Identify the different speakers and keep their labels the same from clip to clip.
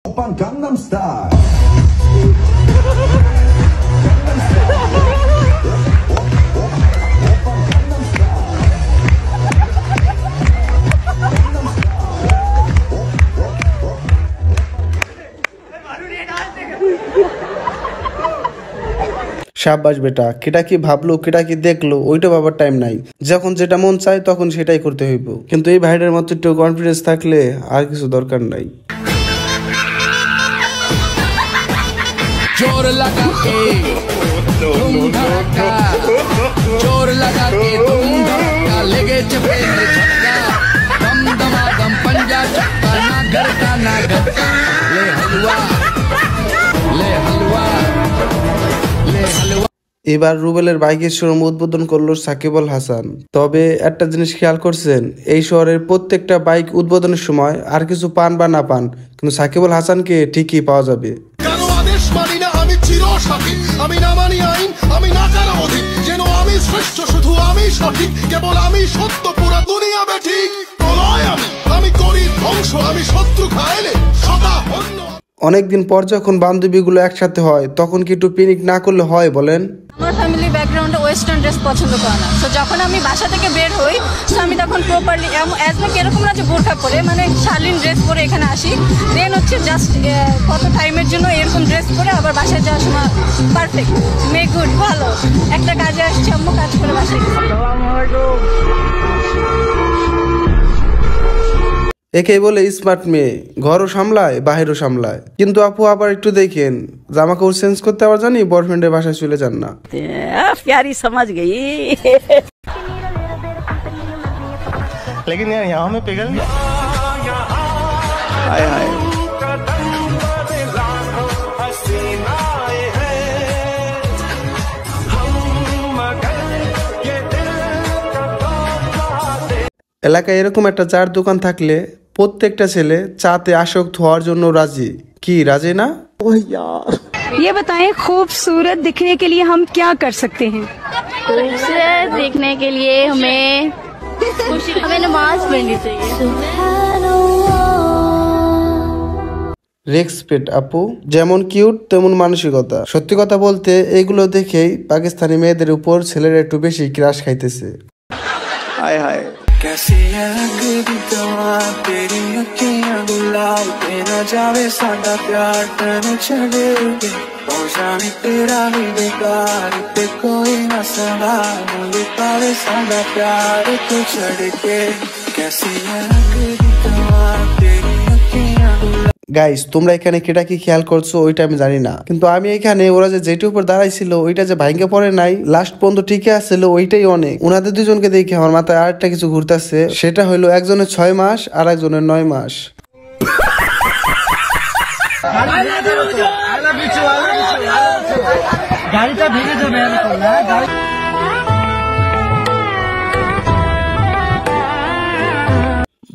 Speaker 1: Oppan Gangnam Style.
Speaker 2: শাবাশ বেটা, কেটা কি ভাবলো কেটা কি দেখলো ওইটা ভাবার টাইম নাই, যখন যেটা মন চায় তখন সেটাই করতে হইব। কিন্তু এই ভাইটার মতো একটু কনফিডেন্স থাকলে আর কিছু দরকার নাই।
Speaker 3: जोर लगा के तुम धड़का, जोर लगा के तुम धड़का, लेगे चपे में झटका, दम दमादम पंजा चक्का, ना घर का ना घर का, ले हलवा ले हलवा ले हलवा।
Speaker 2: এবার রুবেলের বাইকের শোরুম উদ্বোধন করলো সাকিব আল হাসান। তবে একটা জিনিস খেয়াল করছেন, এই শহরের প্রত্যেকটা বাইক উদ্বোধনের সময় আর কিছু পান বা না পান, কিন্তু সাকিব আল হাসানকে ঠিকই পাওয়া যাবে। আমি না মানি আইন, আমি না কারো অধীন, যেন আমি শ্রেষ্ঠ, শুধু আমি সঠিক, কেবল আমি সত্য, পুরো দুনিয়া বেঠিক। আমি করি ধ্বংস, আমি শত্রু খাইলে সদা হন্য। অনেকদিন পর যখন বান্ধবীগুলো একসাথে হয় তখন কি একটু পিকনিক না করলে হয় বলেন?
Speaker 4: আমার ফ্যামিলি ব্যাকগ্রাউন্ডে ওয়েস্টার্ন ড্রেস পছন্দ করে না, তো যখন আমি বাসা থেকে বের হই তো আমি তখন প্রপারলি এরকম না যে বোরখা পরে, মানে শালীন ড্রেস পরে এখানে আসি, দেন হচ্ছে জাস্ট কত টাইমের জন্য এরকম ড্রেস পরে আবার বাসায় যাওয়ার সময় পারফেক্ট মে গুড, ভালো একটা কাজে আসছি, আম্মু কাজ করে বাসায় গেছি।
Speaker 2: একেই বলে স্মার্ট মেয়ে, ঘরও সামলায় বাহিরও সামলায়। কিন্তু আপু আবার একটু দেখেন, জামা কাপড় চেঞ্জ করতে আবার জানি বয়ফ্রেন্ডের বাসায় চলে যান না।
Speaker 5: प्यारी समझ गई
Speaker 6: लेकिन यार यहाँ में पिघल गया।
Speaker 2: हाय हाय। এলাকায় এরকম একটা চার দোকান থাকলে প্রত্যেকটা ছেলে চাতে আসক্ত হওয়ার জন্য রাজি। কি রাজি না?
Speaker 7: ये बताएं खूबसूरत दिखने के लिए हम क्या कर सकते हैं?
Speaker 4: खूबसूरत दिखने के लिए हमें नमाज पढ़नी चाहिए।
Speaker 2: রেসপেক্ট আপু, যেমন কিউট তেমন মানসিকতা। সত্যি কথা বলতে এইগুলো দেখেই পাকিস্তানি মেয়েদের উপর ছেলেরা একটু বেশি ক্রাশ খাইতেছে। হায় হায়।
Speaker 3: कैसी लगदी दवा तेरी अखियां गुलाब पे न जावे साडा प्यार तन छड़ेगे, हो जावे तेरा भी बेकार ते कोई ना सवाल, मुझे पावे साडा प्यार तू छड़ के। कैसी लगदी दवा तेरी अखियां गुलाब।
Speaker 2: গাইস, তোমরা এখানে কেটা কি খেয়াল করছো ওইটা আমি জানি না, কিন্তু আমি এখানে ওরা যে যেটির উপর দাঁড়াইছিল ওইটা যে ভাঙ্গে পড়ে নাই, লাস্ট পর্যন্ত ঠিকই আসছিল, ওইটাই অনেক। ওনাদের দুজনকে দেখে আমার মাথায় আরেকটা কিছু ঘুরতেছে, সেটা হলো একজনের 6 মাস আর একজনের 9 মাস।
Speaker 6: গাড়িটা ভেঙে যাবে।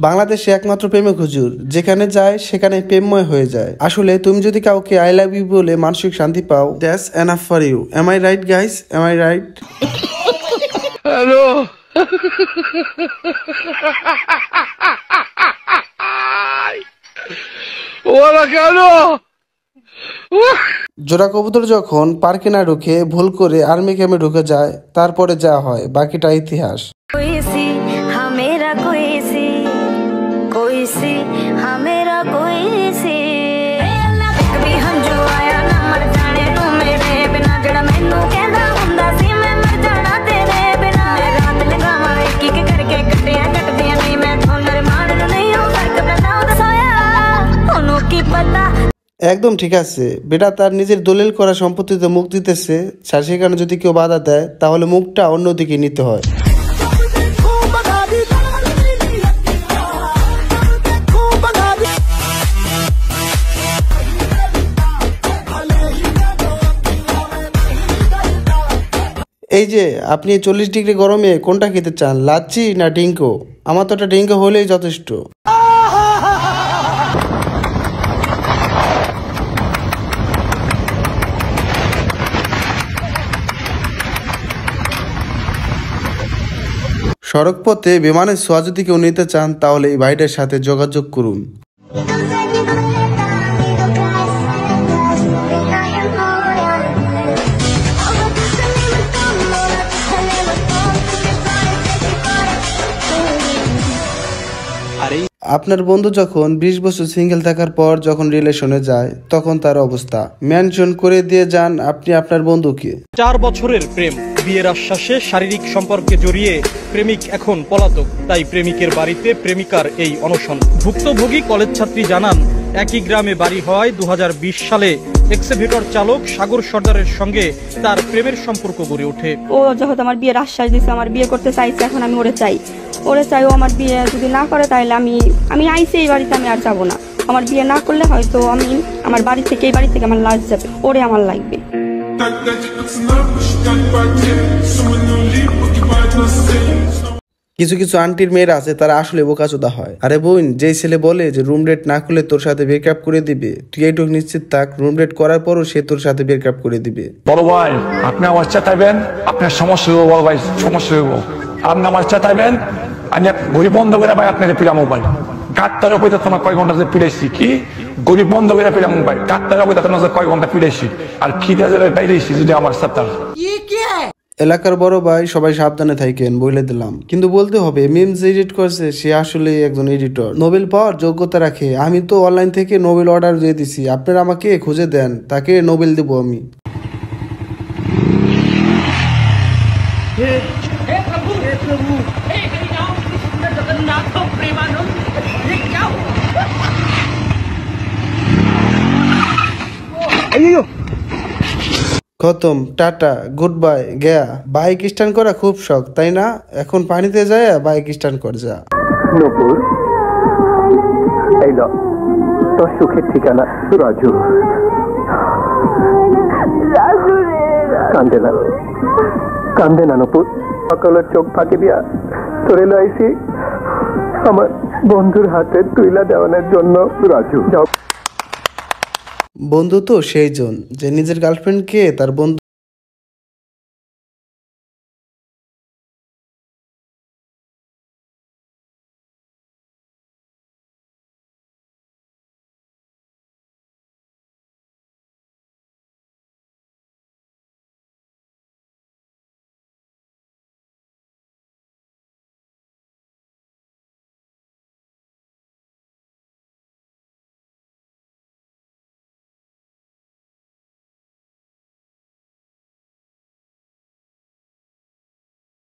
Speaker 2: বাংলাদেশে একমাত্র প্রেমিক হুজুর, যেখানে যায় সেখানে প্রেমময় হয়ে যায়। আসলে তুমি যদি কাউকে আই লাভ ইউ বলে মানসিক শান্তি পাও, that's enough for you. Am I right guys? Am I right?
Speaker 3: Hello ওরা কেন?
Speaker 2: জোড়া কবুতর যখন পার্কে না ঢুকে ভুল করে আর্মি ক্যাম্পে ঢুকে যায়, তারপরে যা হয় বাকিটা ইতিহাস। একদম ঠিক আছে বেটা, তার নিজের দলিল করা সম্পত্তিতে মুখ দিতেছে, সেখানে যদি কেউ বাধা দেয় তাহলে মুখটা অন্যদিকে নিতে হয়। এই যে আপনি 40 ডিগ্রি গরমে কোনটা খেতে চান, লাচ্ছি না ডিঙ্কো? আমার তো একটা ডিঙ্কো হলেই যথেষ্ট। সড়কপথে বিমানের ছোঁয়া যদি কেউ নিতে চান তাহলে এই ভাইটার সাথে যোগাযোগ করুন।
Speaker 1: আপনার বন্ধু যখন 20 বছর সিঙ্গেল থাকার পর যখন রিলেশনে যায় তখন তার অবস্থা মেনশন করে দিয়ে যান আপনি আপনার বন্ধুকে।
Speaker 8: 4 বছরের প্রেম, বিয়ের আশ্বাসে শারীরিক সম্পর্কে জড়িয়ে প্রেমিক এখন পলাতক, তাই প্রেমিকের বাড়িতে প্রেমিকার এই অনশন। ভুক্তভোগী কলেজ ছাত্রী জানান, একই গ্রামে বাড়ি হওয়ায় 2020 সালে এক্সেভেটর চালক সাগর সর্দারের সঙ্গে তার প্রেমের সম্পর্ক গড়ে ওঠে।
Speaker 7: ও যখন আমার বিয়ের আশ্বাস দিছে, আমার বিয়ে করতে চাইছে, এখন আমি ওরে চাই। ও আমার বিয়ে যদি না করে তাহলে আমি আইসি এই বাড়িতে আমি আর যাবো না। আমার বিয়ে না করলে হয়তো আমি আমার বাড়ি থেকে এই বাড়ি থেকে আমার লাশ যাবে, ওরে আমার লাগবে।
Speaker 1: কিছু কিছু আন্টির মেয়েরা আছে তারা আসলে বোকাচোদা হয়। আরে বোন, যেই ছেলে বলে যে রুম রেট না করলে তোর সাথে ব্রেকআপ করে দিবে, তুই এইটুকু নিশ্চিত থাক রুম রেট করার পরও সে তোর সাথে ব্রেকআপ করে দিবে।
Speaker 9: বড় ভাই, আপনি আমার চাইবেন, আপনার সমস্যা হইব। বড় ভাই, সমস্যা হইব। আপনি আমার চাইবেন, আমি ঘড়ি বন্ধ করে ভাই আপনার পিড়া মোবাইল গাত্তার উপরে তোমার কয় ঘন্টা যে পিড়াইছি, কি গরিব বন্ধ করে পিড়া মোবাইল গাত্তার উপরে তোমার কয় ঘন্টা পিড়াইছি, আর খিদে বাইরেছি যদি আমার সাথে।
Speaker 1: এলাকার বড় ভাই, সবাই সাবধানে থাকেন বলে দিলাম। কিন্তু বলতে হবে মিমস এডিট করছে সে আসলে একজন এডিটর, নোবেল পাওয়ার যোগ্যতা রাখে। আমি তো অনলাইন থেকে নোবেল অর্ডার দিয়ে দিছি, আপনারা আমাকে খুঁজে দেন, তাকে নোবেল দেব আমি। খতম, tata, good bye, Gaya. Bike stand করা খুব শখ তাই না? এখন পানিতে যায় বাইক স্ট্যান্ড কর যা।
Speaker 6: নূপুর, এই ল তোর সুখের ঠিকানা রাজু। কান্দে না, কান্দে না নূপুর। সকালের চোখ ফাঁকি দিয়া তোরে লাইছি আমার বন্ধুর হাতে তুইলা দেওয়ানোর জন্য। রাজু যাও।
Speaker 1: বন্ধু তো সেই জন যে নিজের গার্লফ্রেন্ডকে তার বন্ধু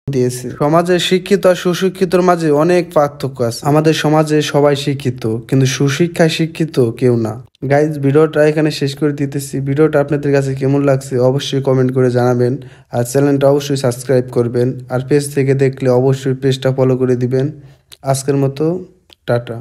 Speaker 1: দিয়েছে। সমাজে শিক্ষিত আর সুশিক্ষিতর মাঝে অনেক পার্থক্য আছে। আমাদের সমাজে সবাই শিক্ষিত কিন্তু সুশিক্ষায় শিক্ষিত কেউ না। গাইজ, ভিডিওটা এখানে শেষ করে দিতেছি। ভিডিওটা আপনাদের কাছে কেমন লাগছে অবশ্যই কমেন্ট করে জানাবেন, আর চ্যানেলটা অবশ্যই সাবস্ক্রাইব করবেন, আর পেজ থেকে দেখলে অবশ্যই পেজটা ফলো করে দিবেন। আজকের মতো টাটা।